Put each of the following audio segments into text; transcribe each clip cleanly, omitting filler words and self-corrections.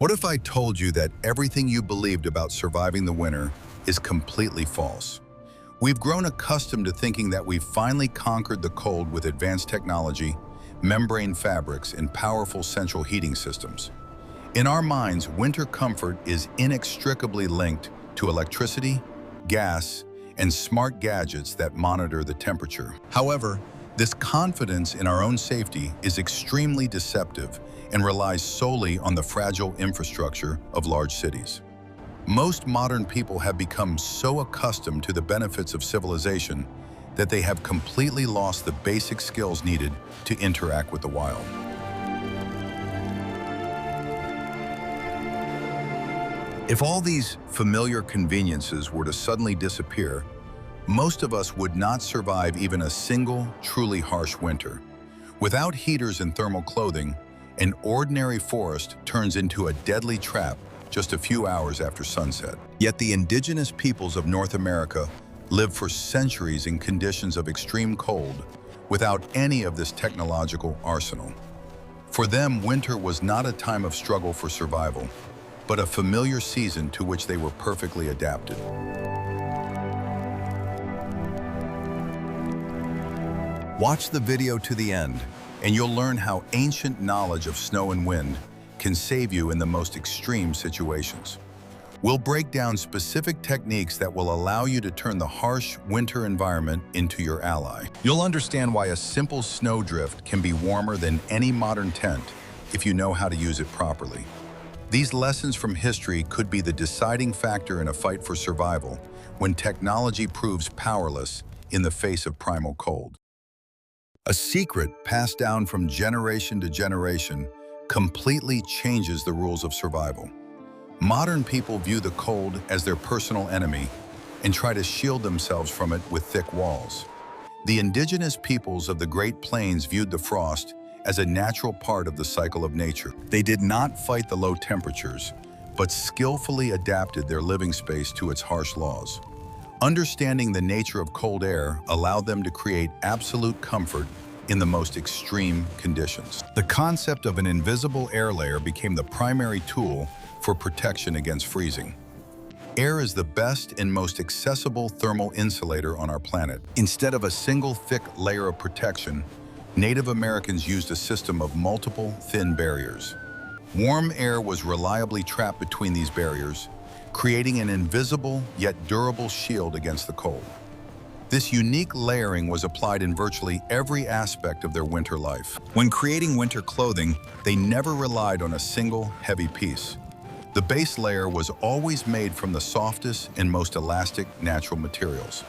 What if I told you that everything you believed about surviving the winter is completely false? We've grown accustomed to thinking that we've finally conquered the cold with advanced technology, membrane fabrics, and powerful central heating systems. In our minds, winter comfort is inextricably linked to electricity, gas, and smart gadgets that monitor the temperature. However, this confidence in our own safety is extremely deceptive and relies solely on the fragile infrastructure of large cities. Most modern people have become so accustomed to the benefits of civilization that they have completely lost the basic skills needed to interact with the wild. If all these familiar conveniences were to suddenly disappear, most of us would not survive even a single, truly harsh winter. Without heaters and thermal clothing, an ordinary forest turns into a deadly trap just a few hours after sunset. Yet the indigenous peoples of North America lived for centuries in conditions of extreme cold without any of this technological arsenal. For them, winter was not a time of struggle for survival, but a familiar season to which they were perfectly adapted. Watch the video to the end, and you'll learn how ancient knowledge of snow and wind can save you in the most extreme situations. We'll break down specific techniques that will allow you to turn the harsh winter environment into your ally. You'll understand why a simple snowdrift can be warmer than any modern tent if you know how to use it properly. These lessons from history could be the deciding factor in a fight for survival when technology proves powerless in the face of primal cold. A secret passed down from generation to generation completely changes the rules of survival. Modern people view the cold as their personal enemy and try to shield themselves from it with thick walls. The indigenous peoples of the Great Plains viewed the frost as a natural part of the cycle of nature. They did not fight the low temperatures, but skillfully adapted their living space to its harsh laws. Understanding the nature of cold air allowed them to create absolute comfort in the most extreme conditions. The concept of an invisible air layer became the primary tool for protection against freezing. Air is the best and most accessible thermal insulator on our planet. Instead of a single thick layer of protection, Native Americans used a system of multiple thin barriers. Warm air was reliably trapped between these barriers, creating an invisible yet durable shield against the cold. This unique layering was applied in virtually every aspect of their winter life. When creating winter clothing, they never relied on a single heavy piece. The base layer was always made from the softest and most elastic natural materials.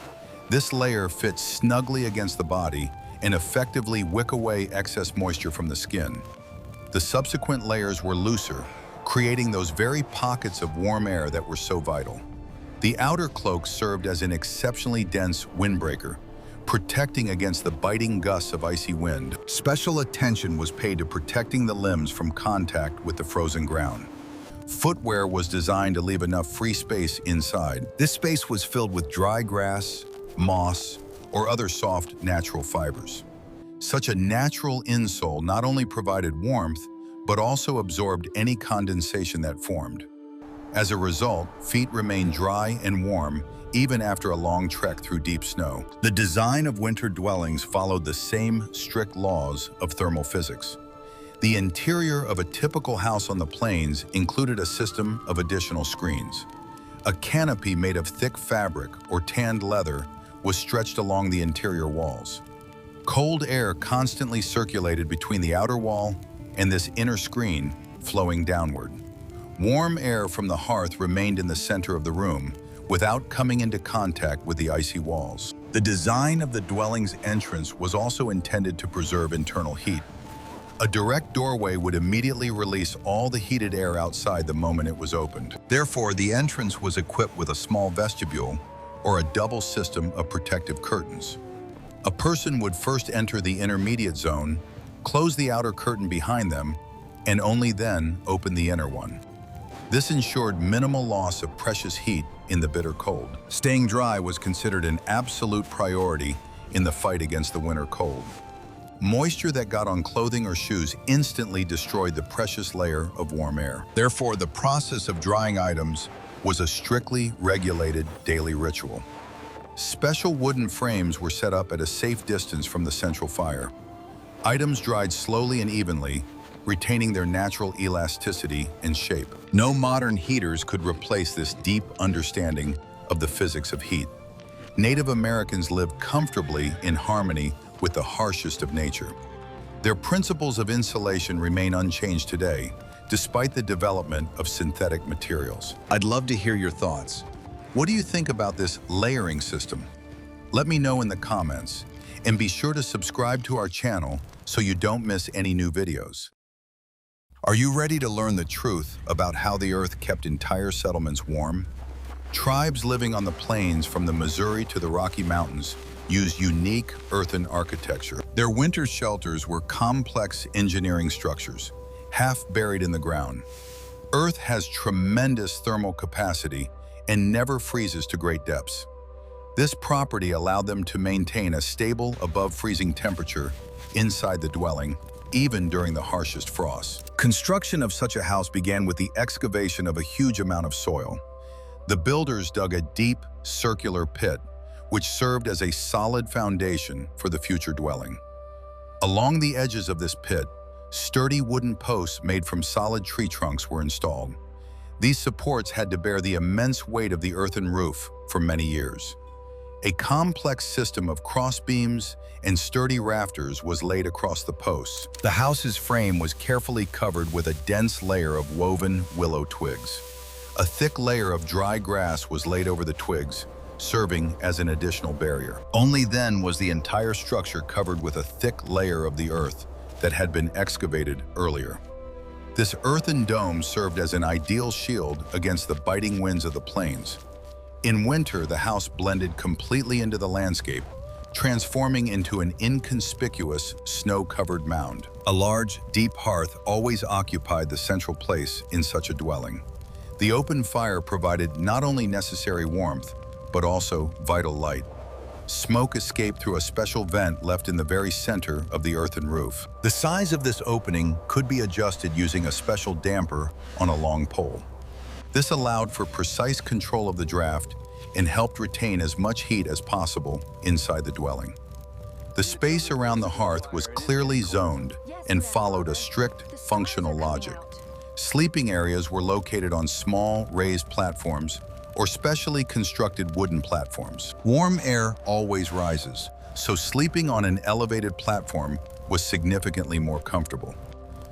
This layer fits snugly against the body and effectively wick away excess moisture from the skin. The subsequent layers were looser, creating those very pockets of warm air that were so vital. The outer cloak served as an exceptionally dense windbreaker, protecting against the biting gusts of icy wind. Special attention was paid to protecting the limbs from contact with the frozen ground. Footwear was designed to leave enough free space inside. This space was filled with dry grass, moss, or other soft natural fibers. Such a natural insole not only provided warmth, but also absorbed any condensation that formed. As a result, feet remained dry and warm even after a long trek through deep snow. The design of winter dwellings followed the same strict laws of thermal physics. The interior of a typical house on the plains included a system of additional screens. A canopy made of thick fabric or tanned leather was stretched along the interior walls. Cold air constantly circulated between the outer wall and this inner screen, flowing downward. Warm air from the hearth remained in the center of the room without coming into contact with the icy walls. The design of the dwelling's entrance was also intended to preserve internal heat. A direct doorway would immediately release all the heated air outside the moment it was opened. Therefore, the entrance was equipped with a small vestibule or a double system of protective curtains. A person would first enter the intermediate zone, close the outer curtain behind them, and only then open the inner one. This ensured minimal loss of precious heat in the bitter cold. Staying dry was considered an absolute priority in the fight against the winter cold. Moisture that got on clothing or shoes instantly destroyed the precious layer of warm air. Therefore, the process of drying items was a strictly regulated daily ritual. Special wooden frames were set up at a safe distance from the central fire. Items dried slowly and evenly, retaining their natural elasticity and shape. No modern heaters could replace this deep understanding of the physics of heat. Native Americans lived comfortably in harmony with the harshest of nature. Their principles of insulation remain unchanged today, despite the development of synthetic materials. I'd love to hear your thoughts. What do you think about this layering system? Let me know in the comments, and be sure to subscribe to our channel so you don't miss any new videos. Are you ready to learn the truth about how the Earth kept entire settlements warm? Tribes living on the plains from the Missouri to the Rocky Mountains used unique earthen architecture. Their winter shelters were complex engineering structures, half buried in the ground. Earth has tremendous thermal capacity and never freezes to great depths. This property allowed them to maintain a stable above-freezing temperature inside the dwelling, even during the harshest frosts. Construction of such a house began with the excavation of a huge amount of soil. The builders dug a deep, circular pit, which served as a solid foundation for the future dwelling. Along the edges of this pit, sturdy wooden posts made from solid tree trunks were installed. These supports had to bear the immense weight of the earthen roof for many years. A complex system of crossbeams and sturdy rafters was laid across the posts. The house's frame was carefully covered with a dense layer of woven willow twigs. A thick layer of dry grass was laid over the twigs, serving as an additional barrier. Only then was the entire structure covered with a thick layer of the earth that had been excavated earlier. This earthen dome served as an ideal shield against the biting winds of the plains. In winter, the house blended completely into the landscape, transforming into an inconspicuous, snow-covered mound. A large, deep hearth always occupied the central place in such a dwelling. The open fire provided not only necessary warmth, but also vital light. Smoke escaped through a special vent left in the very center of the earthen roof. The size of this opening could be adjusted using a special damper on a long pole. This allowed for precise control of the draft and helped retain as much heat as possible inside the dwelling. The space around the hearth was clearly zoned and followed a strict functional logic. Sleeping areas were located on small, raised platforms or specially constructed wooden platforms. Warm air always rises, so sleeping on an elevated platform was significantly more comfortable.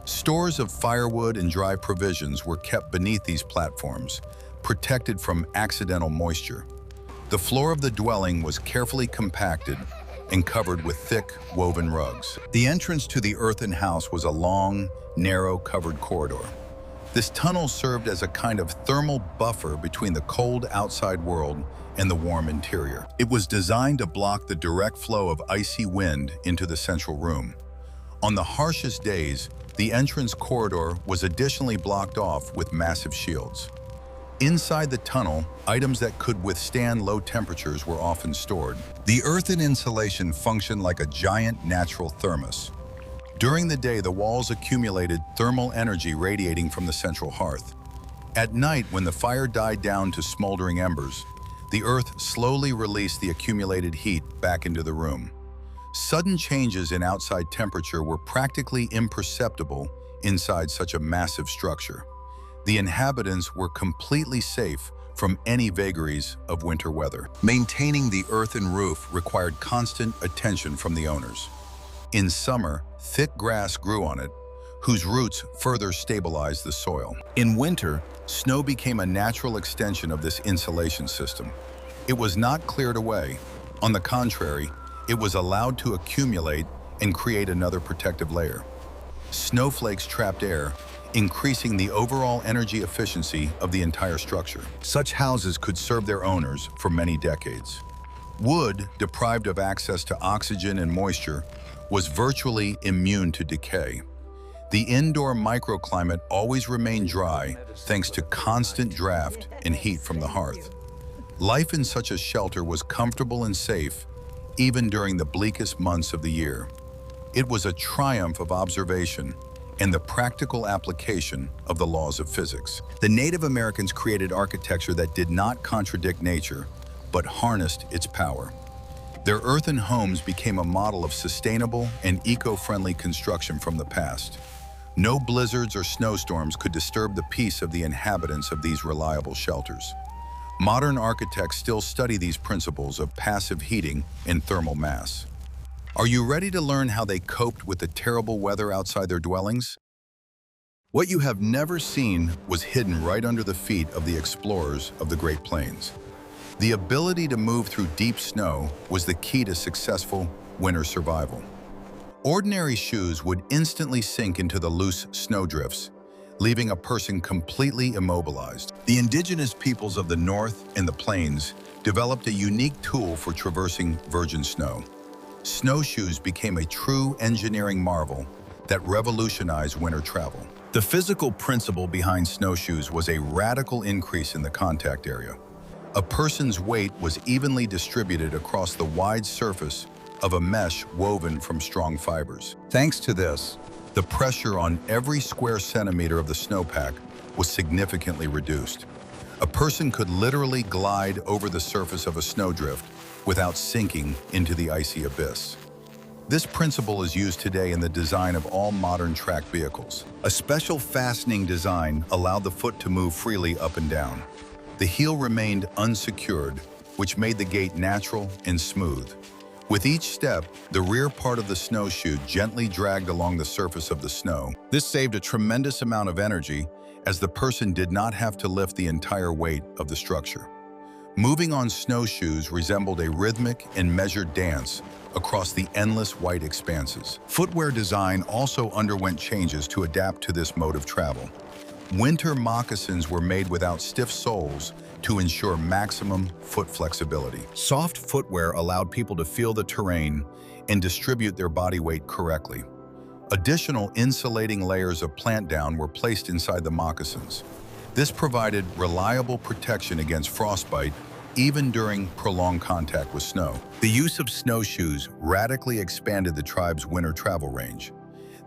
Stores of firewood and dry provisions were kept beneath these platforms, protected from accidental moisture. The floor of the dwelling was carefully compacted and covered with thick, woven rugs. The entrance to the earthen house was a long, narrow, covered corridor. This tunnel served as a kind of thermal buffer between the cold outside world and the warm interior. It was designed to block the direct flow of icy wind into the central room. On the harshest days, the entrance corridor was additionally blocked off with massive shields. Inside the tunnel, items that could withstand low temperatures were often stored. The earthen insulation functioned like a giant natural thermos. During the day, the walls accumulated thermal energy radiating from the central hearth. At night, when the fire died down to smoldering embers, the earth slowly released the accumulated heat back into the room. Sudden changes in outside temperature were practically imperceptible inside such a massive structure. The inhabitants were completely safe from any vagaries of winter weather. Maintaining the earthen roof required constant attention from the owners. In summer, thick grass grew on it, whose roots further stabilized the soil. In winter, snow became a natural extension of this insulation system. It was not cleared away. On the contrary, it was allowed to accumulate and create another protective layer. Snowflakes trapped air, increasing the overall energy efficiency of the entire structure. Such houses could serve their owners for many decades. Wood, deprived of access to oxygen and moisture, was virtually immune to decay. The indoor microclimate always remained dry thanks to constant draft and heat from the hearth. Life in such a shelter was comfortable and safe, even during the bleakest months of the year. It was a triumph of observation and the practical application of the laws of physics. The Native Americans created architecture that did not contradict nature, but harnessed its power. Their earthen homes became a model of sustainable and eco-friendly construction from the past. No blizzards or snowstorms could disturb the peace of the inhabitants of these reliable shelters. Modern architects still study these principles of passive heating and thermal mass. Are you ready to learn how they coped with the terrible weather outside their dwellings? What you have never seen was hidden right under the feet of the explorers of the Great Plains. The ability to move through deep snow was the key to successful winter survival. Ordinary shoes would instantly sink into the loose snowdrifts, leaving a person completely immobilized. The indigenous peoples of the North and the Plains developed a unique tool for traversing virgin snow. Snowshoes became a true engineering marvel that revolutionized winter travel. The physical principle behind snowshoes was a radical increase in the contact area. A person's weight was evenly distributed across the wide surface of a mesh woven from strong fibers. Thanks to this, the pressure on every square centimeter of the snowpack was significantly reduced. A person could literally glide over the surface of a snowdrift without sinking into the icy abyss. This principle is used today in the design of all modern track vehicles. A special fastening design allowed the foot to move freely up and down. The heel remained unsecured, which made the gait natural and smooth. With each step, the rear part of the snowshoe gently dragged along the surface of the snow. This saved a tremendous amount of energy, as the person did not have to lift the entire weight of the structure. Moving on snowshoes resembled a rhythmic and measured dance across the endless white expanses. Footwear design also underwent changes to adapt to this mode of travel. Winter moccasins were made without stiff soles to ensure maximum foot flexibility. Soft footwear allowed people to feel the terrain and distribute their body weight correctly. Additional insulating layers of plant down were placed inside the moccasins. This provided reliable protection against frostbite even during prolonged contact with snow. The use of snowshoes radically expanded the tribe's winter travel range.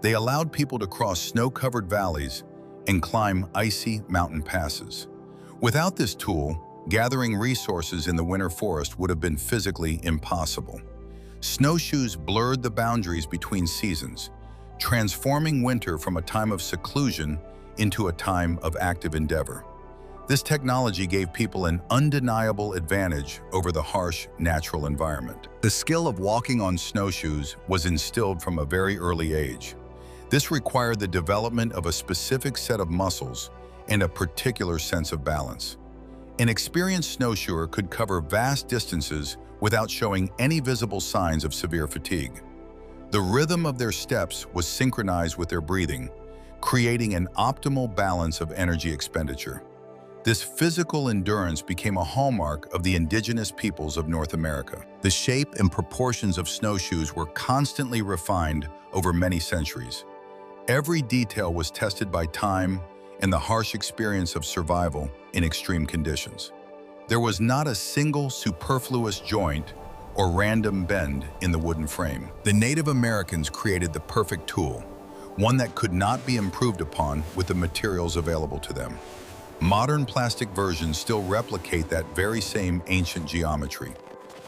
They allowed people to cross snow-covered valleys and climb icy mountain passes. Without this tool, gathering resources in the winter forest would have been physically impossible. Snowshoes blurred the boundaries between seasons, transforming winter from a time of seclusion into a time of active endeavor. This technology gave people an undeniable advantage over the harsh natural environment. The skill of walking on snowshoes was instilled from a very early age. This required the development of a specific set of muscles and a particular sense of balance. An experienced snowshoer could cover vast distances without showing any visible signs of severe fatigue. The rhythm of their steps was synchronized with their breathing, creating an optimal balance of energy expenditure. This physical endurance became a hallmark of the indigenous peoples of North America. The shape and proportions of snowshoes were constantly refined over many centuries. Every detail was tested by time and the harsh experience of survival in extreme conditions. There was not a single superfluous joint or random bend in the wooden frame. The Native Americans created the perfect tool, one that could not be improved upon with the materials available to them. Modern plastic versions still replicate that very same ancient geometry.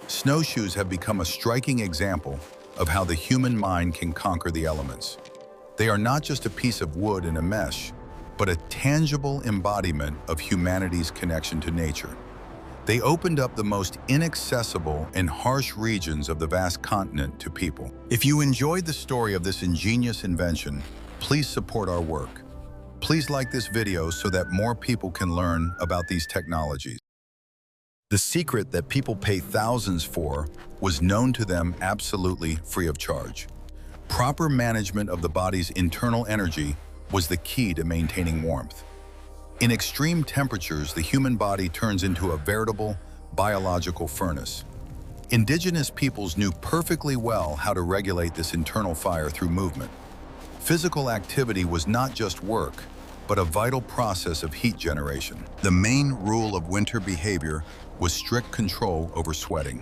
Snowshoes have become a striking example of how the human mind can conquer the elements. They are not just a piece of wood and a mesh, but a tangible embodiment of humanity's connection to nature. They opened up the most inaccessible and harsh regions of the vast continent to people. If you enjoyed the story of this ingenious invention, please support our work. Please like this video so that more people can learn about these technologies. The secret that people pay thousands for was known to them absolutely free of charge. Proper management of the body's internal energy was the key to maintaining warmth. In extreme temperatures, the human body turns into a veritable biological furnace. Indigenous peoples knew perfectly well how to regulate this internal fire through movement. Physical activity was not just work, but a vital process of heat generation. The main rule of winter behavior was strict control over sweating.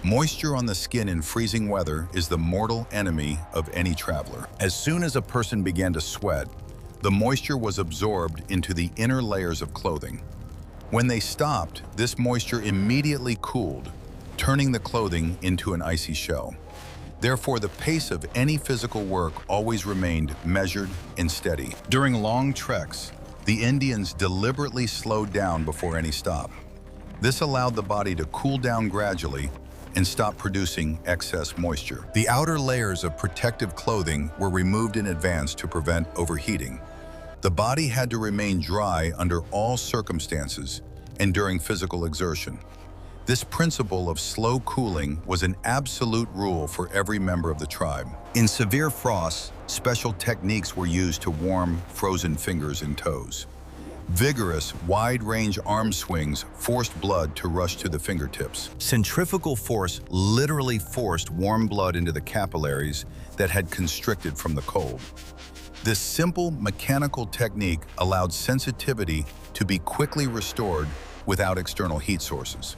Moisture on the skin in freezing weather is the mortal enemy of any traveler. As soon as a person began to sweat, the moisture was absorbed into the inner layers of clothing. When they stopped, this moisture immediately cooled, turning the clothing into an icy shell. Therefore, the pace of any physical work always remained measured and steady. During long treks, the Indians deliberately slowed down before any stop. This allowed the body to cool down gradually and stop producing excess moisture. The outer layers of protective clothing were removed in advance to prevent overheating. The body had to remain dry under all circumstances and during physical exertion. This principle of slow cooling was an absolute rule for every member of the tribe. In severe frosts, special techniques were used to warm frozen fingers and toes. Vigorous, wide-range arm swings forced blood to rush to the fingertips. Centrifugal force literally forced warm blood into the capillaries that had constricted from the cold. This simple mechanical technique allowed sensitivity to be quickly restored without external heat sources.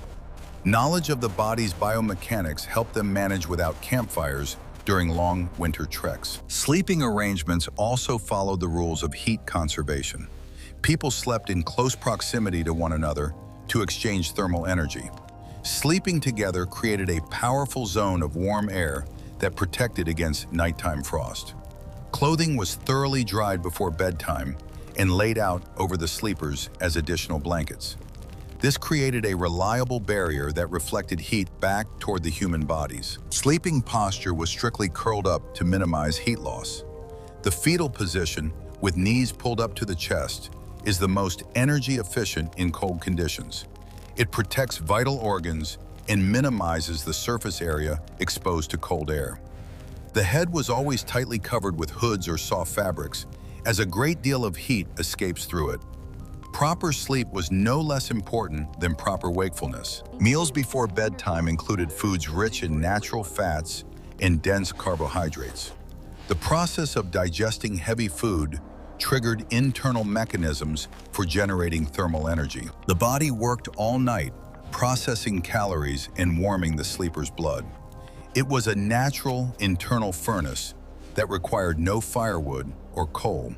Knowledge of the body's biomechanics helped them manage without campfires during long winter treks. Sleeping arrangements also followed the rules of heat conservation. People slept in close proximity to one another to exchange thermal energy. Sleeping together created a powerful zone of warm air that protected against nighttime frost. Clothing was thoroughly dried before bedtime and laid out over the sleepers as additional blankets. This created a reliable barrier that reflected heat back toward the human bodies. Sleeping posture was strictly curled up to minimize heat loss. The fetal position, with knees pulled up to the chest, is the most energy efficient in cold conditions. It protects vital organs and minimizes the surface area exposed to cold air. The head was always tightly covered with hoods or soft fabrics, as a great deal of heat escapes through it. Proper sleep was no less important than proper wakefulness. Meals before bedtime included foods rich in natural fats and dense carbohydrates. The process of digesting heavy food triggered internal mechanisms for generating thermal energy. The body worked all night, processing calories and warming the sleeper's blood. It was a natural internal furnace that required no firewood or coal.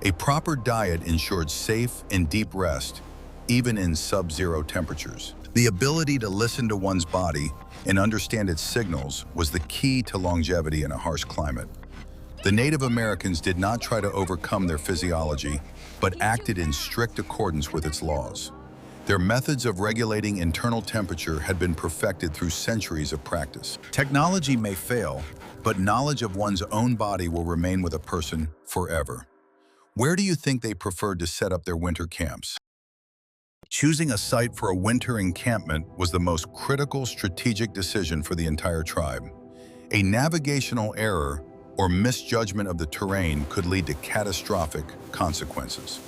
A proper diet ensured safe and deep rest, even in sub-zero temperatures. The ability to listen to one's body and understand its signals was the key to longevity in a harsh climate. The Native Americans did not try to overcome their physiology, but acted in strict accordance with its laws. Their methods of regulating internal temperature had been perfected through centuries of practice. Technology may fail, but knowledge of one's own body will remain with a person forever. Where do you think they preferred to set up their winter camps? Choosing a site for a winter encampment was the most critical strategic decision for the entire tribe. A navigational error or misjudgment of the terrain could lead to catastrophic consequences.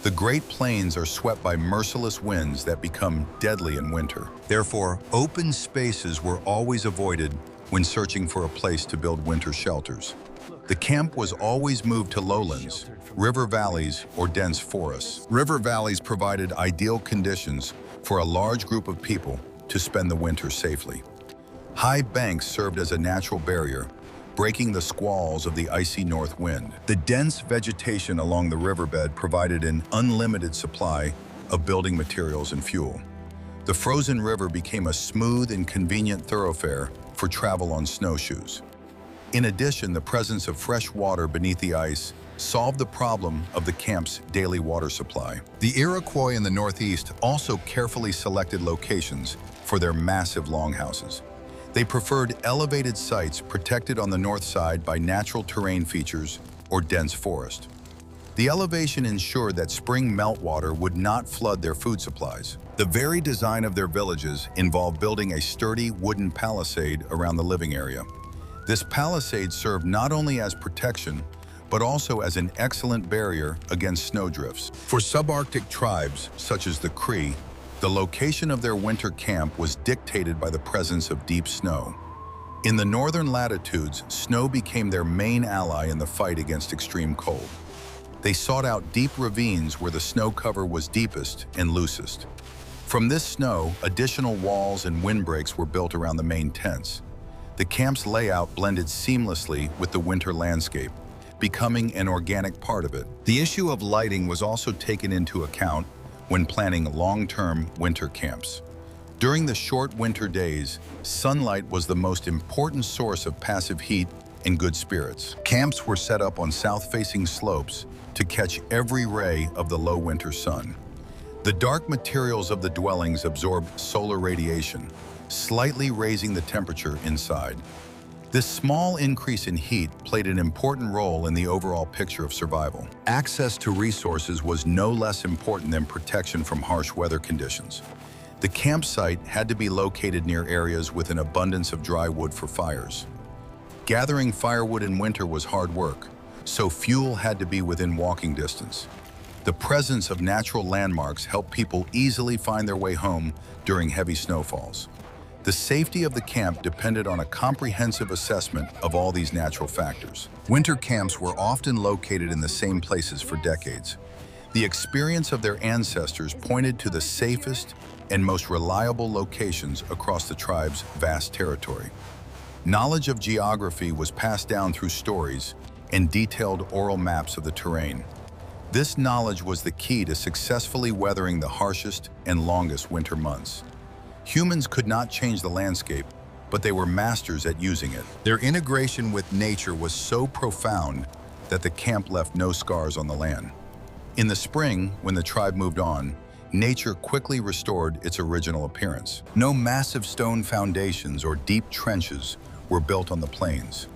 The Great Plains are swept by merciless winds that become deadly in winter. Therefore, open spaces were always avoided when searching for a place to build winter shelters. The camp was always moved to lowlands, river valleys, or dense forests. River valleys provided ideal conditions for a large group of people to spend the winter safely. High banks served as a natural barrier, breaking the squalls of the icy north wind. The dense vegetation along the riverbed provided an unlimited supply of building materials and fuel. The frozen river became a smooth and convenient thoroughfare for travel on snowshoes. In addition, the presence of fresh water beneath the ice solved the problem of the camp's daily water supply. The Iroquois in the Northeast also carefully selected locations for their massive longhouses. They preferred elevated sites protected on the north side by natural terrain features or dense forest. The elevation ensured that spring meltwater would not flood their food supplies. The very design of their villages involved building a sturdy wooden palisade around the living area. This palisade served not only as protection, but also as an excellent barrier against snowdrifts. For subarctic tribes, such as the Cree, the location of their winter camp was dictated by the presence of deep snow. In the northern latitudes, snow became their main ally in the fight against extreme cold. They sought out deep ravines where the snow cover was deepest and loosest. From this snow, additional walls and windbreaks were built around the main tents. The camp's layout blended seamlessly with the winter landscape, becoming an organic part of it. The issue of lighting was also taken into account when planning long-term winter camps. During the short winter days, sunlight was the most important source of passive heat and good spirits. Camps were set up on south-facing slopes to catch every ray of the low winter sun. The dark materials of the dwellings absorbed solar radiation, slightly raising the temperature inside. This small increase in heat played an important role in the overall picture of survival. Access to resources was no less important than protection from harsh weather conditions. The campsite had to be located near areas with an abundance of dry wood for fires. Gathering firewood in winter was hard work, so fuel had to be within walking distance. The presence of natural landmarks helped people easily find their way home during heavy snowfalls. The safety of the camp depended on a comprehensive assessment of all these natural factors. Winter camps were often located in the same places for decades. The experience of their ancestors pointed to the safest and most reliable locations across the tribe's vast territory. Knowledge of geography was passed down through stories and detailed oral maps of the terrain. This knowledge was the key to successfully weathering the harshest and longest winter months. Humans could not change the landscape, but they were masters at using it. Their integration with nature was so profound that the camp left no scars on the land. In the spring, when the tribe moved on, nature quickly restored its original appearance. No massive stone foundations or deep trenches were built on the plains.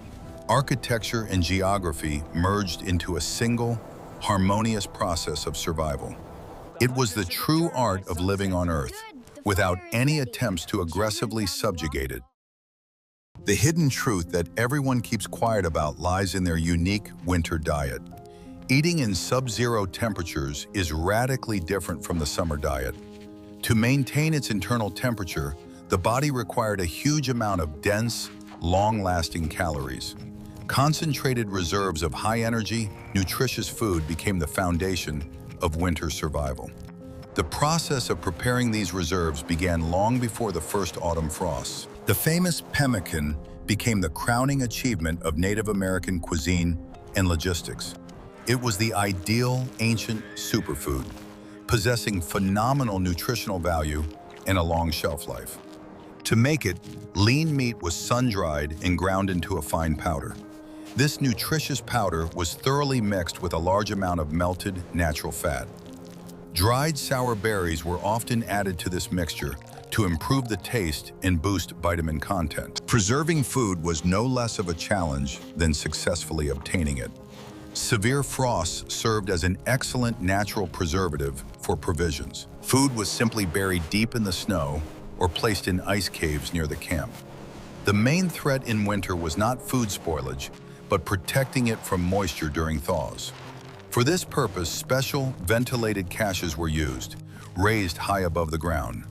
Architecture and geography merged into a single, harmonious process of survival. It was the true art of living on Earth, without any attempts to aggressively subjugate it. The hidden truth that everyone keeps quiet about lies in their unique winter diet. Eating in sub-zero temperatures is radically different from the summer diet. To maintain its internal temperature, the body required a huge amount of dense, long-lasting calories. Concentrated reserves of high-energy, nutritious food became the foundation of winter survival. The process of preparing these reserves began long before the first autumn frosts. The famous pemmican became the crowning achievement of Native American cuisine and logistics. It was the ideal ancient superfood, possessing phenomenal nutritional value and a long shelf life. To make it, lean meat was sun-dried and ground into a fine powder. This nutritious powder was thoroughly mixed with a large amount of melted natural fat. Dried sour berries were often added to this mixture to improve the taste and boost vitamin content. Preserving food was no less of a challenge than successfully obtaining it. Severe frosts served as an excellent natural preservative for provisions. Food was simply buried deep in the snow or placed in ice caves near the camp. The main threat in winter was not food spoilage, but protecting it from moisture during thaws. For this purpose, special ventilated caches were used, raised high above the ground.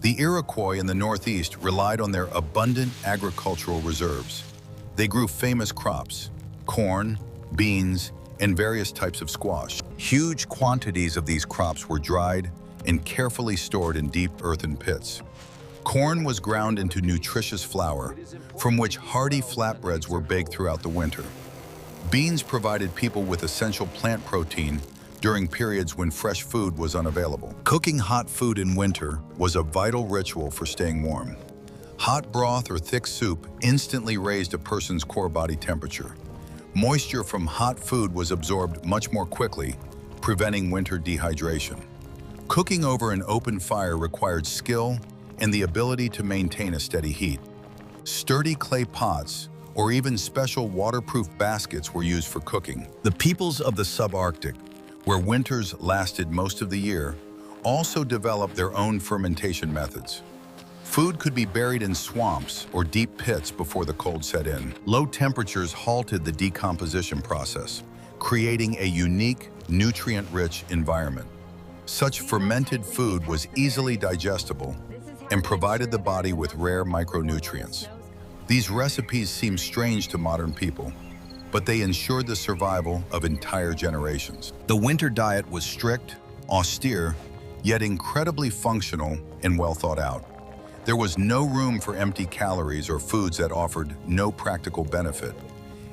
The Iroquois in the Northeast relied on their abundant agricultural reserves. They grew famous crops: corn, beans, and various types of squash. Huge quantities of these crops were dried and carefully stored in deep earthen pits. Corn was ground into nutritious flour, from which hearty flatbreads were baked throughout the winter. Beans provided people with essential plant protein during periods when fresh food was unavailable. Cooking hot food in winter was a vital ritual for staying warm. Hot broth or thick soup instantly raised a person's core body temperature. Moisture from hot food was absorbed much more quickly, preventing winter dehydration. Cooking over an open fire required skill and the ability to maintain a steady heat. Sturdy clay pots or even special waterproof baskets were used for cooking. The peoples of the subarctic, where winters lasted most of the year, also developed their own fermentation methods. Food could be buried in swamps or deep pits before the cold set in. Low temperatures halted the decomposition process, creating a unique, nutrient-rich environment. Such fermented food was easily digestible and provided the body with rare micronutrients. These recipes seem strange to modern people, but they ensured the survival of entire generations. The winter diet was strict, austere, yet incredibly functional and well thought out. There was no room for empty calories or foods that offered no practical benefit.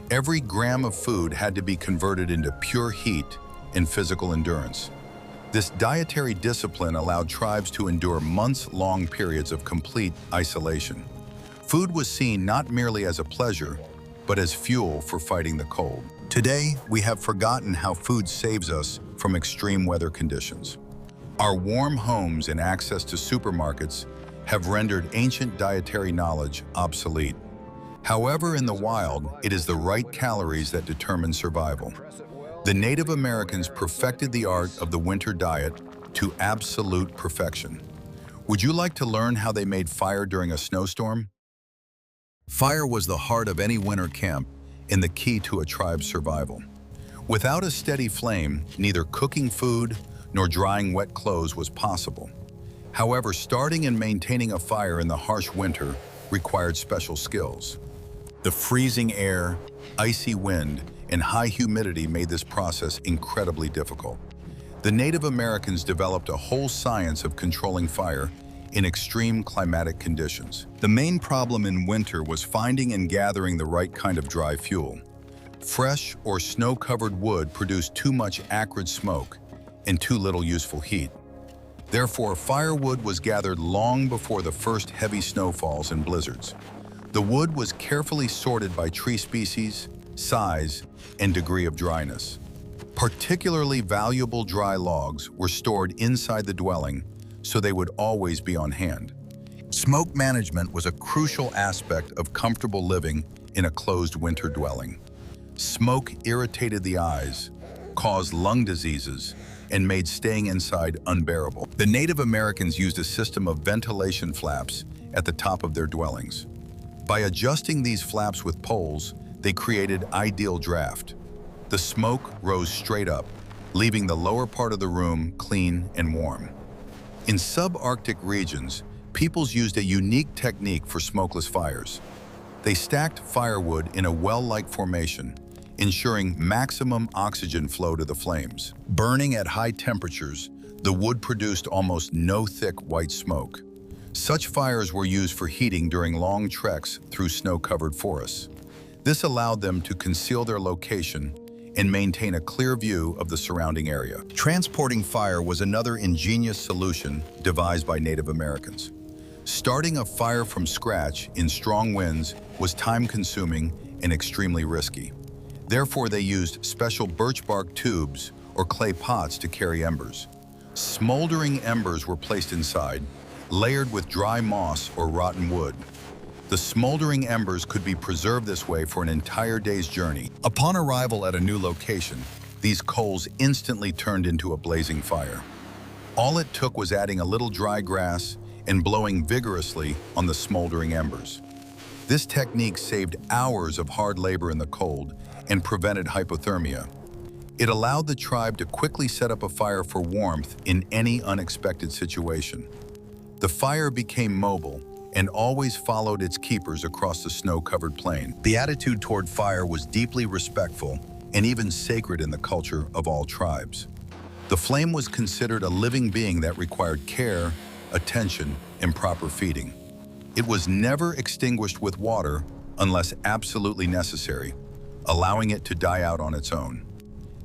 Every gram of food had to be converted into pure heat and physical endurance. This dietary discipline allowed tribes to endure months-long periods of complete isolation. Food was seen not merely as a pleasure, but as fuel for fighting the cold. Today, we have forgotten how food saves us from extreme weather conditions. Our warm homes and access to supermarkets have rendered ancient dietary knowledge obsolete. However, in the wild, it is the right calories that determine survival. The Native Americans perfected the art of the winter diet to absolute perfection. Would you like to learn how they made fire during a snowstorm? Fire was the heart of any winter camp and the key to a tribe's survival. Without a steady flame, neither cooking food nor drying wet clothes was possible. However, starting and maintaining a fire in the harsh winter required special skills. The freezing air, icy wind, and high humidity made this process incredibly difficult. The Native Americans developed a whole science of controlling fire in extreme climatic conditions. The main problem in winter was finding and gathering the right kind of dry fuel. Fresh or snow-covered wood produced too much acrid smoke and too little useful heat. Therefore, firewood was gathered long before the first heavy snowfalls and blizzards. The wood was carefully sorted by tree species, size, and degree of dryness. Particularly valuable dry logs were stored inside the dwelling, so they would always be on hand. Smoke management was a crucial aspect of comfortable living in a closed winter dwelling. Smoke irritated the eyes, caused lung diseases, and made staying inside unbearable. The Native Americans used a system of ventilation flaps at the top of their dwellings. By adjusting these flaps with poles, they created ideal draft. The smoke rose straight up, leaving the lower part of the room clean and warm. In subarctic regions, peoples used a unique technique for smokeless fires. They stacked firewood in a well-like formation, ensuring maximum oxygen flow to the flames. Burning at high temperatures, the wood produced almost no thick white smoke. Such fires were used for heating during long treks through snow-covered forests. This allowed them to conceal their location and maintain a clear view of the surrounding area. Transporting fire was another ingenious solution devised by Native Americans. Starting a fire from scratch in strong winds was time-consuming and extremely risky. Therefore, they used special birch bark tubes or clay pots to carry embers. Smoldering embers were placed inside, layered with dry moss or rotten wood. The smoldering embers could be preserved this way for an entire day's journey. Upon arrival at a new location, these coals instantly turned into a blazing fire. All it took was adding a little dry grass and blowing vigorously on the smoldering embers. This technique saved hours of hard labor in the cold and prevented hypothermia. It allowed the tribe to quickly set up a fire for warmth in any unexpected situation. The fire became mobile and always followed its keepers across the snow-covered plain. The attitude toward fire was deeply respectful and even sacred in the culture of all tribes. The flame was considered a living being that required care, attention, and proper feeding. It was never extinguished with water unless absolutely necessary, allowing it to die out on its own.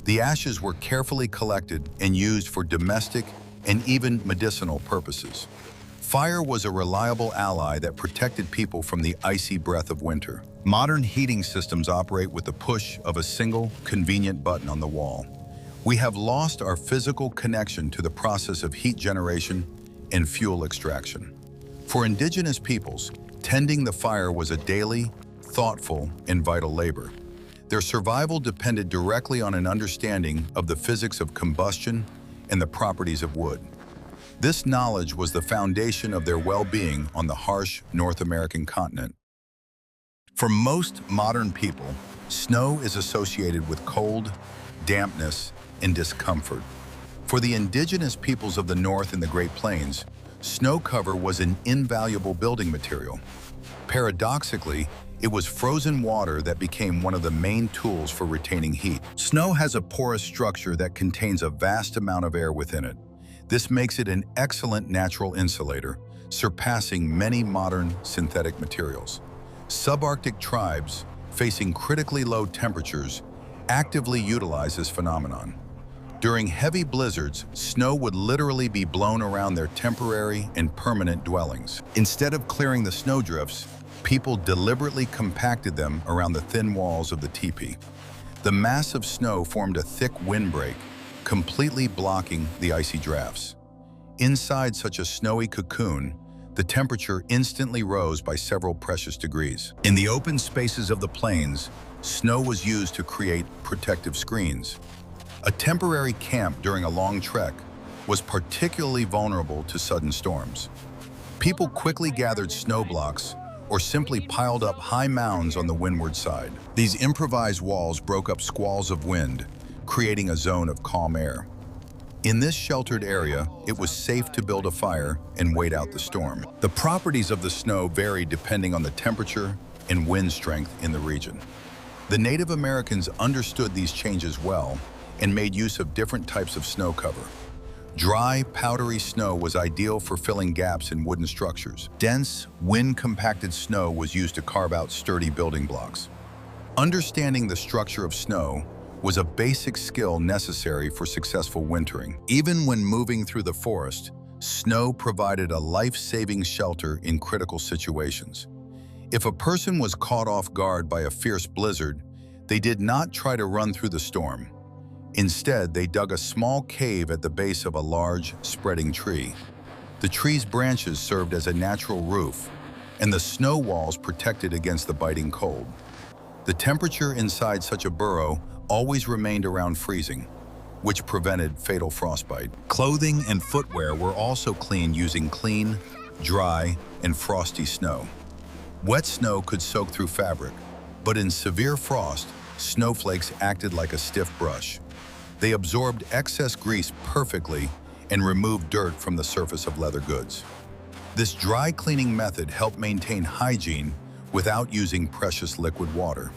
The ashes were carefully collected and used for domestic and even medicinal purposes. Fire was a reliable ally that protected people from the icy breath of winter. Modern heating systems operate with the push of a single, convenient button on the wall. We have lost our physical connection to the process of heat generation and fuel extraction. For indigenous peoples, tending the fire was a daily, thoughtful, and vital labor. Their survival depended directly on an understanding of the physics of combustion and the properties of wood. This knowledge was the foundation of their well-being on the harsh North American continent. For most modern people, snow is associated with cold, dampness, and discomfort. For the indigenous peoples of the North and the Great Plains, snow cover was an invaluable building material. Paradoxically, it was frozen water that became one of the main tools for retaining heat. Snow has a porous structure that contains a vast amount of air within it. This makes it an excellent natural insulator, surpassing many modern synthetic materials. Subarctic tribes, facing critically low temperatures, actively utilize this phenomenon. During heavy blizzards, snow would literally be blown around their temporary and permanent dwellings. Instead of clearing the snowdrifts, people deliberately compacted them around the thin walls of the teepee. The mass of snow formed a thick windbreak, completely blocking the icy drafts. Inside such a snowy cocoon, the temperature instantly rose by several precious degrees. In the open spaces of the plains, snow was used to create protective screens. A temporary camp during a long trek was particularly vulnerable to sudden storms. People quickly gathered snow blocks or simply piled up high mounds on the windward side. These improvised walls broke up squalls of wind, creating a zone of calm air. In this sheltered area, it was safe to build a fire and wait out the storm. The properties of the snow varied depending on the temperature and wind strength in the region. The Native Americans understood these changes well and made use of different types of snow cover. Dry, powdery snow was ideal for filling gaps in wooden structures. Dense, wind-compacted snow was used to carve out sturdy building blocks. Understanding the structure of snow was a basic skill necessary for successful wintering. Even when moving through the forest, snow provided a life-saving shelter in critical situations. If a person was caught off guard by a fierce blizzard, they did not try to run through the storm. Instead, they dug a small cave at the base of a large, spreading tree. The tree's branches served as a natural roof, and the snow walls protected against the biting cold. The temperature inside such a burrow always remained around freezing, which prevented fatal frostbite. Clothing and footwear were also cleaned using clean, dry, and frosty snow. Wet snow could soak through fabric, but in severe frost, snowflakes acted like a stiff brush. They absorbed excess grease perfectly and removed dirt from the surface of leather goods. This dry cleaning method helped maintain hygiene without using precious liquid water.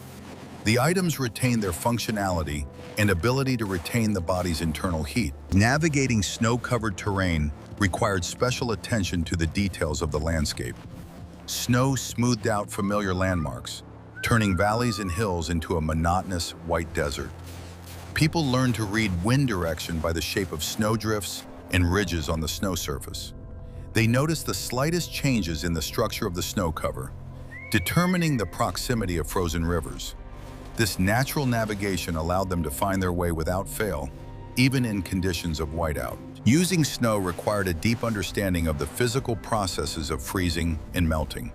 The items retained their functionality and ability to retain the body's internal heat. Navigating snow-covered terrain required special attention to the details of the landscape. Snow smoothed out familiar landmarks, turning valleys and hills into a monotonous white desert. People learned to read wind direction by the shape of snowdrifts and ridges on the snow surface. They noticed the slightest changes in the structure of the snow cover, determining the proximity of frozen rivers. This natural navigation allowed them to find their way without fail, even in conditions of whiteout. Using snow required a deep understanding of the physical processes of freezing and melting.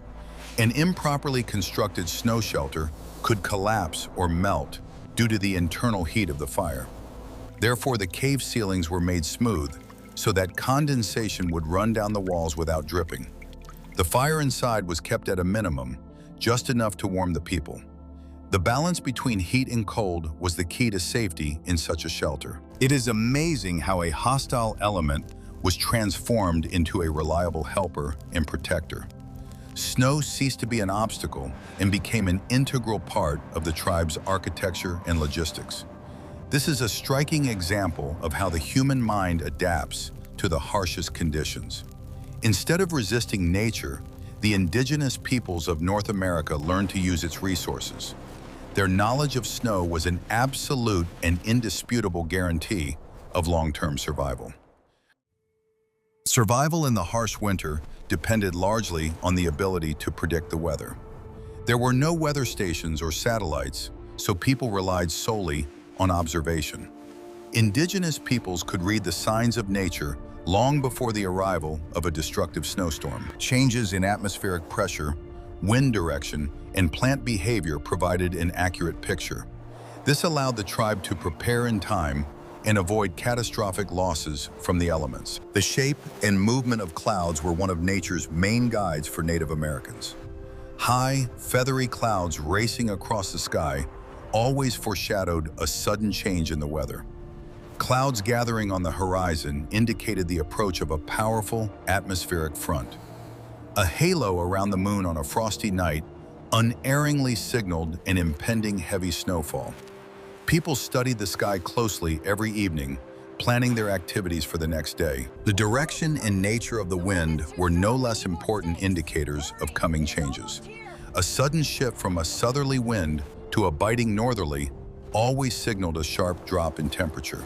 An improperly constructed snow shelter could collapse or melt due to the internal heat of the fire. Therefore, the cave ceilings were made smooth so that condensation would run down the walls without dripping. The fire inside was kept at a minimum, just enough to warm the people. The balance between heat and cold was the key to safety in such a shelter. It is amazing how a hostile element was transformed into a reliable helper and protector. Snow ceased to be an obstacle and became an integral part of the tribe's architecture and logistics. This is a striking example of how the human mind adapts to the harshest conditions. Instead of resisting nature, the indigenous peoples of North America learned to use its resources. Their knowledge of snow was an absolute and indisputable guarantee of long-term survival. Survival in the harsh winter depended largely on the ability to predict the weather. There were no weather stations or satellites, so people relied solely on observation. Indigenous peoples could read the signs of nature long before the arrival of a destructive snowstorm. Changes in atmospheric pressure, wind direction, and plant behavior provided an accurate picture. This allowed the tribe to prepare in time and avoid catastrophic losses from the elements. The shape and movement of clouds were one of nature's main guides for Native Americans. High, feathery clouds racing across the sky always foreshadowed a sudden change in the weather. Clouds gathering on the horizon indicated the approach of a powerful atmospheric front. A halo around the moon on a frosty night unerringly signaled an impending heavy snowfall. People studied the sky closely every evening, planning their activities for the next day. The direction and nature of the wind were no less important indicators of coming changes. A sudden shift from a southerly wind to a biting northerly always signaled a sharp drop in temperature.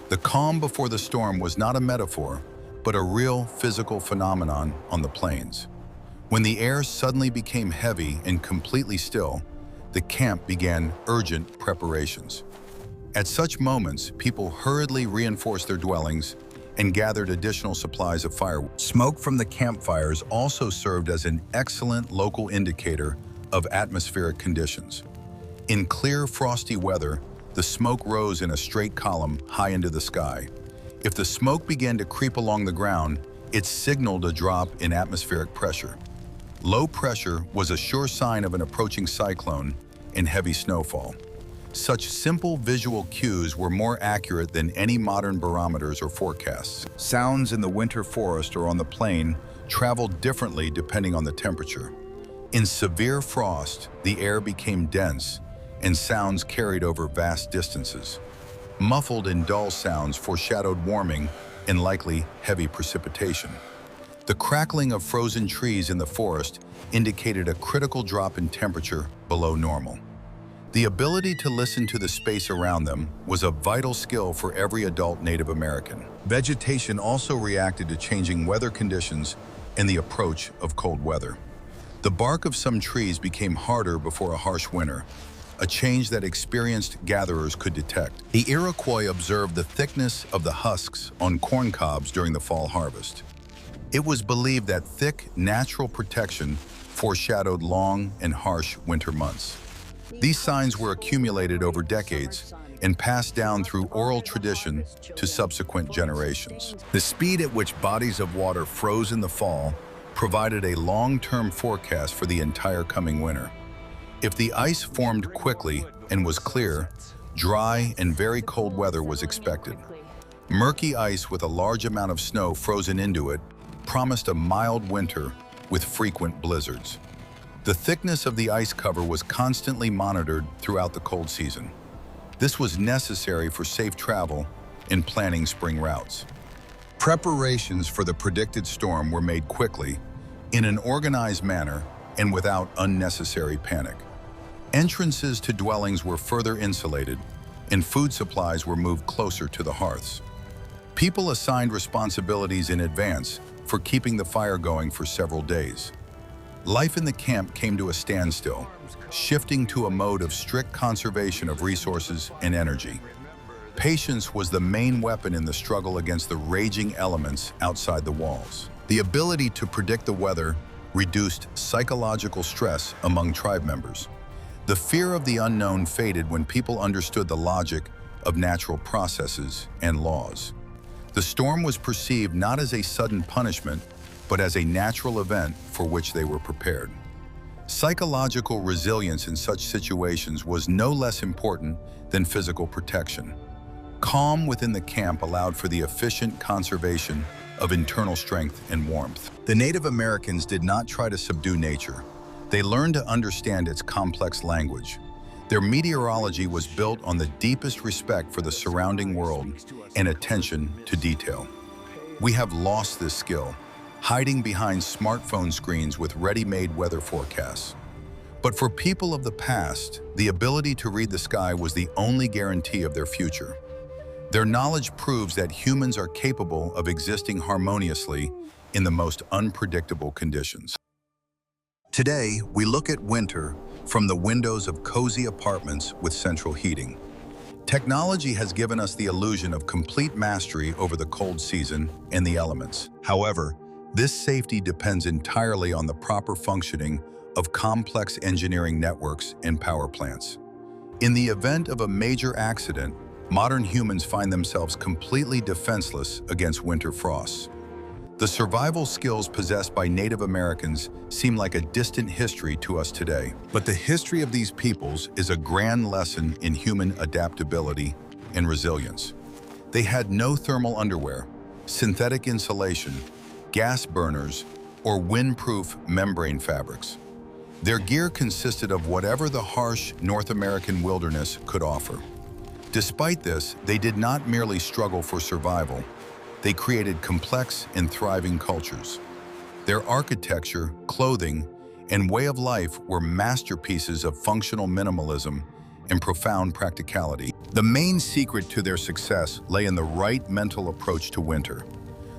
The calm before the storm was not a metaphor, but a real physical phenomenon on the plains. When the air suddenly became heavy and completely still, the camp began urgent preparations. At such moments, people hurriedly reinforced their dwellings and gathered additional supplies of firewood. Smoke from the campfires also served as an excellent local indicator of atmospheric conditions. In clear, frosty weather, the smoke rose in a straight column high into the sky. If the smoke began to creep along the ground, it signaled a drop in atmospheric pressure. Low pressure was a sure sign of an approaching cyclone and heavy snowfall. Such simple visual cues were more accurate than any modern barometers or forecasts. Sounds in the winter forest or on the plain traveled differently depending on the temperature. In severe frost, the air became dense and sounds carried over vast distances. Muffled and dull sounds foreshadowed warming and likely heavy precipitation. The crackling of frozen trees in the forest indicated a critical drop in temperature below normal. The ability to listen to the space around them was a vital skill for every adult Native American. Vegetation also reacted to changing weather conditions and the approach of cold weather. The bark of some trees became harder before a harsh winter, a change that experienced gatherers could detect. The Iroquois observed the thickness of the husks on corn cobs during the fall harvest. It was believed that thick, natural protection foreshadowed long and harsh winter months. These signs were accumulated over decades and passed down through oral tradition to subsequent generations. The speed at which bodies of water froze in the fall provided a long-term forecast for the entire coming winter. If the ice formed quickly and was clear, dry and very cold weather was expected. Murky ice with a large amount of snow frozen into it promised a mild winter with frequent blizzards. The thickness of the ice cover was constantly monitored throughout the cold season. This was necessary for safe travel and planning spring routes. Preparations for the predicted storm were made quickly, in an organized manner, and without unnecessary panic. Entrances to dwellings were further insulated, and food supplies were moved closer to the hearths. People assigned responsibilities in advance for keeping the fire going for several days. Life in the camp came to a standstill, shifting to a mode of strict conservation of resources and energy. Patience was the main weapon in the struggle against the raging elements outside the walls. The ability to predict the weather reduced psychological stress among tribe members. The fear of the unknown faded when people understood the logic of natural processes and laws. The storm was perceived not as a sudden punishment, but as a natural event for which they were prepared. Psychological resilience in such situations was no less important than physical protection. Calm within the camp allowed for the efficient conservation of internal strength and warmth. The Native Americans did not try to subdue nature. They learned to understand its complex language. Their meteorology was built on the deepest respect for the surrounding world and attention to detail. We have lost this skill, hiding behind smartphone screens with ready-made weather forecasts. But for people of the past, the ability to read the sky was the only guarantee of their future. Their knowledge proves that humans are capable of existing harmoniously in the most unpredictable conditions. Today, we look at winter from the windows of cozy apartments with central heating. Technology has given us the illusion of complete mastery over the cold season and the elements. However, this safety depends entirely on the proper functioning of complex engineering networks and power plants. In the event of a major accident, modern humans find themselves completely defenseless against winter frosts. The survival skills possessed by Native Americans seem like a distant history to us today. But the history of these peoples is a grand lesson in human adaptability and resilience. They had no thermal underwear, synthetic insulation, gas burners, or windproof membrane fabrics. Their gear consisted of whatever the harsh North American wilderness could offer. Despite this, they did not merely struggle for survival. They created complex and thriving cultures. Their architecture, clothing, and way of life were masterpieces of functional minimalism and profound practicality. The main secret to their success lay in the right mental approach to winter.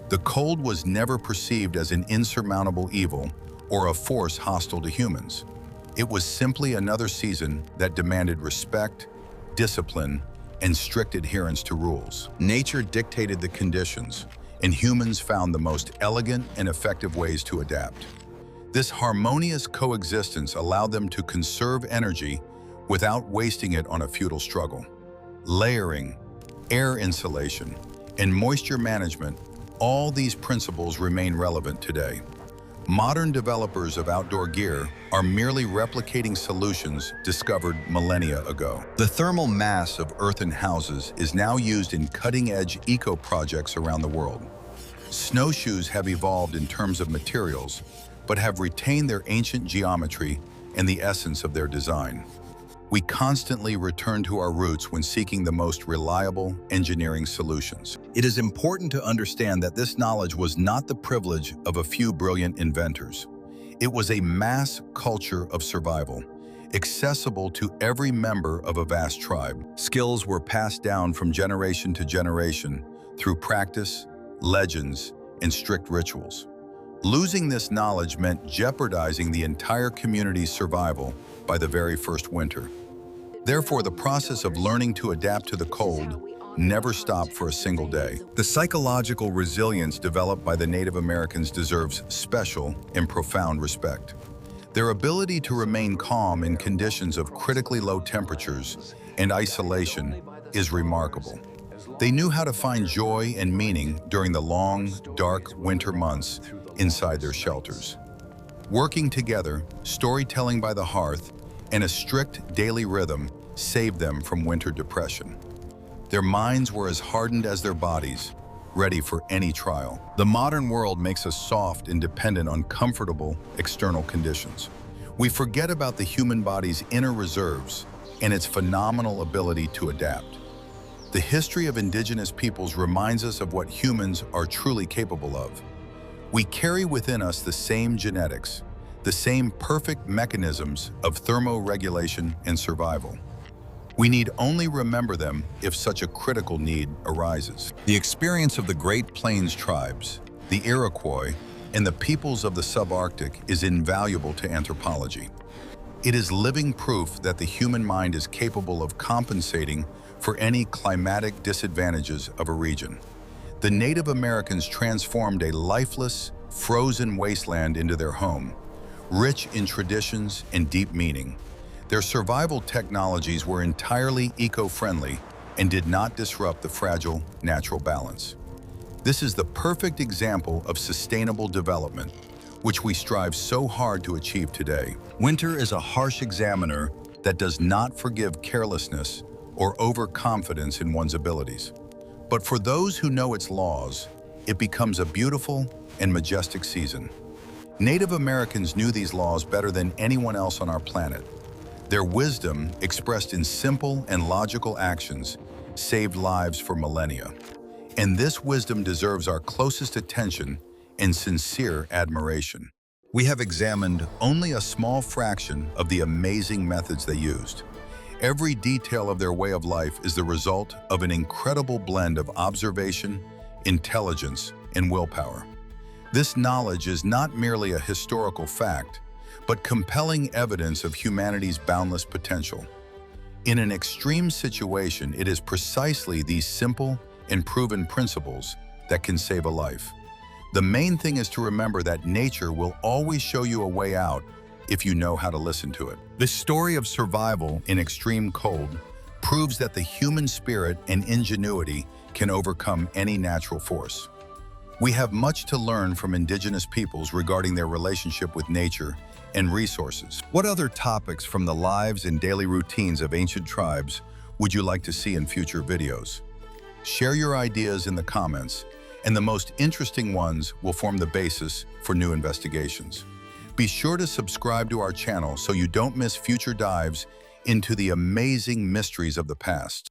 The cold was never perceived as an insurmountable evil or a force hostile to humans. It was simply another season that demanded respect, discipline, and strict adherence to rules. Nature dictated the conditions, and humans found the most elegant and effective ways to adapt. This harmonious coexistence allowed them to conserve energy without wasting it on a futile struggle. Layering, air insulation, and moisture management, all these principles remain relevant today. Modern developers of outdoor gear are merely replicating solutions discovered millennia ago. The thermal mass of earthen houses is now used in cutting-edge eco-projects around the world. Snowshoes have evolved in terms of materials, but have retained their ancient geometry and the essence of their design. We constantly return to our roots when seeking the most reliable engineering solutions. It is important to understand that this knowledge was not the privilege of a few brilliant inventors. It was a mass culture of survival, accessible to every member of a vast tribe. Skills were passed down from generation to generation through practice, legends, and strict rituals. Losing this knowledge meant jeopardizing the entire community's survival by the very first winter. Therefore, the process of learning to adapt to the cold never stopped for a single day. The psychological resilience developed by the Native Americans deserves special and profound respect. Their ability to remain calm in conditions of critically low temperatures and isolation is remarkable. They knew how to find joy and meaning during the long, dark winter months inside their shelters. Working together, storytelling by the hearth, and a strict daily rhythm saved them from winter depression. Their minds were as hardened as their bodies, ready for any trial. The modern world makes us soft and dependent on comfortable external conditions. We forget about the human body's inner reserves and its phenomenal ability to adapt. The history of indigenous peoples reminds us of what humans are truly capable of. We carry within us the same genetics, the same perfect mechanisms of thermoregulation and survival. We need only remember them if such a critical need arises. The experience of the Great Plains tribes, the Iroquois, and the peoples of the subarctic is invaluable to anthropology. It is living proof that the human mind is capable of compensating for any climatic disadvantages of a region. The Native Americans transformed a lifeless, frozen wasteland into their home, rich in traditions and deep meaning. Their survival technologies were entirely eco-friendly and did not disrupt the fragile natural balance. This is the perfect example of sustainable development, which we strive so hard to achieve today. Winter is a harsh examiner that does not forgive carelessness or overconfidence in one's abilities. But for those who know its laws, it becomes a beautiful and majestic season. Native Americans knew these laws better than anyone else on our planet. Their wisdom, expressed in simple and logical actions, saved lives for millennia. And this wisdom deserves our closest attention and sincere admiration. We have examined only a small fraction of the amazing methods they used. Every detail of their way of life is the result of an incredible blend of observation, intelligence, and willpower. This knowledge is not merely a historical fact, but compelling evidence of humanity's boundless potential. In an extreme situation, it is precisely these simple and proven principles that can save a life. The main thing is to remember that nature will always show you a way out if you know how to listen to it. The story of survival in extreme cold proves that the human spirit and ingenuity can overcome any natural force. We have much to learn from indigenous peoples regarding their relationship with nature and resources. What other topics from the lives and daily routines of ancient tribes would you like to see in future videos? Share your ideas in the comments, and the most interesting ones will form the basis for new investigations. Be sure to subscribe to our channel so you don't miss future dives into the amazing mysteries of the past.